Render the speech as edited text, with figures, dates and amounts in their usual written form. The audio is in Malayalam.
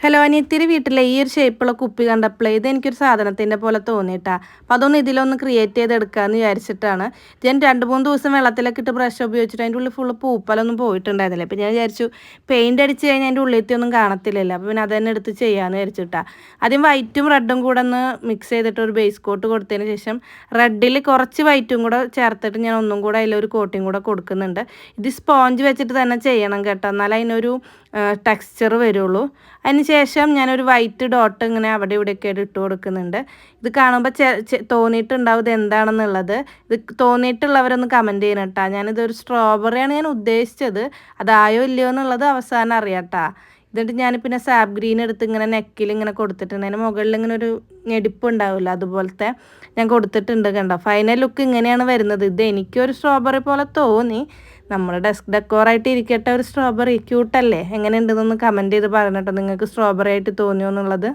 ഹലോ അനിയത്തിരി വീട്ടിലെ ഈ ഒരു ഷേപ്പുള്ള കുപ്പി കണ്ടപ്പോഴേ ഇത് എനിക്കൊരു സാധനത്തിൻ്റെ പോലെ തോന്നിയിട്ടാ. അപ്പോൾ അതൊന്ന് ഇതിലൊന്ന് ക്രിയേറ്റ് ചെയ്തെടുക്കാമെന്ന് വിചാരിച്ചിട്ടാണ്. ഞാൻ 2-3 ദിവസം വെള്ളത്തിലൊക്കെ ഇട്ട് ബ്രഷ് ഉപയോഗിച്ചിട്ട് അതിൻ്റെ ഉള്ളിൽ ഫുള്ള് പൂപ്പലൊന്നും പോയിട്ടുണ്ടായിരുന്നില്ല. അപ്പോൾ ഞാൻ വിചാരിച്ചു പെയിൻ്റ് അടിച്ച് കഴിഞ്ഞാൽ അതിൻ്റെ ഉള്ളിലത്തെ ഒന്നും കാണത്തില്ലല്ലോ. അപ്പോൾ പിന്നെ അത് തന്നെ എടുത്ത് ചെയ്യാമെന്ന് വിചാരിച്ചിട്ടാ. ആദ്യം വൈറ്റും റെഡും കൂടെ ഒന്ന് മിക്സ് ചെയ്തിട്ട് ഒരു ബേസ് കോട്ട് കൊടുത്തതിന് ശേഷം റെഡിൽ കുറച്ച് വൈറ്റും കൂടെ ചേർത്തിട്ട് ഞാൻ ഒന്നും കൂടെ അതിലൊരു കോട്ടിങ് കൂടെ കൊടുക്കുന്നുണ്ട്. ഇത് സ്പോഞ്ച് വെച്ചിട്ട് തന്നെ ചെയ്യണം കേട്ടോ, എന്നാലേ അതിനൊരു ടെക്സ്ചർ വരുള്ളൂ. അതിന് ശേഷം ഞാനൊരു വൈറ്റ് ഡോട്ട് ഇങ്ങനെ അവിടെ ഇവിടെയൊക്കെ ആയിട്ട് ഇട്ട് കൊടുക്കുന്നുണ്ട്. ഇത് കാണുമ്പോൾ തോന്നിയിട്ടുണ്ടാവും ഇത് എന്താണെന്നുള്ളത്. ഇത് തോന്നിയിട്ടുള്ളവരൊന്ന് കമൻറ്റ് ചെയ്യണം കേട്ടോ. ഞാനിതൊരു സ്ട്രോബെറിയാണ് ഞാൻ ഉദ്ദേശിച്ചത്, അതായോ ഇല്ലയോ എന്നുള്ളത് അവസാനം അറിയാം കേട്ടോ. എന്നിട്ട് ഞാൻ പിന്നെ സാബ് ഗ്രീൻ എടുത്ത് ഇങ്ങനെ നെക്കിൽ ഇങ്ങനെ കൊടുത്തിട്ടുണ്ട്. അതിന് മുകളിൽ ഇങ്ങനെ ഒരു ഞെടിപ്പ് ഉണ്ടാവില്ല, അതുപോലത്തെ ഞാൻ കൊടുത്തിട്ടുണ്ട്. കണ്ടോ, ഫൈനൽ ലുക്ക് ഇങ്ങനെയാണ് വരുന്നത്. ഇത് എനിക്കൊരു സ്ട്രോബെറി പോലെ തോന്നി. നമ്മൾ ഡെസ്ക് ഡെക്കോറായിട്ട് ഇരിക്കട്ടെ, ഒരു സ്ട്രോബെറി ക്യൂട്ടല്ലേ? എങ്ങനെയുണ്ടെന്നൊന്ന് കമൻറ്റ് ചെയ്ത് പറഞ്ഞിട്ടോ നിങ്ങൾക്ക് സ്ട്രോബെറി ആയിട്ട് തോന്നിയോ എന്നുള്ളത്.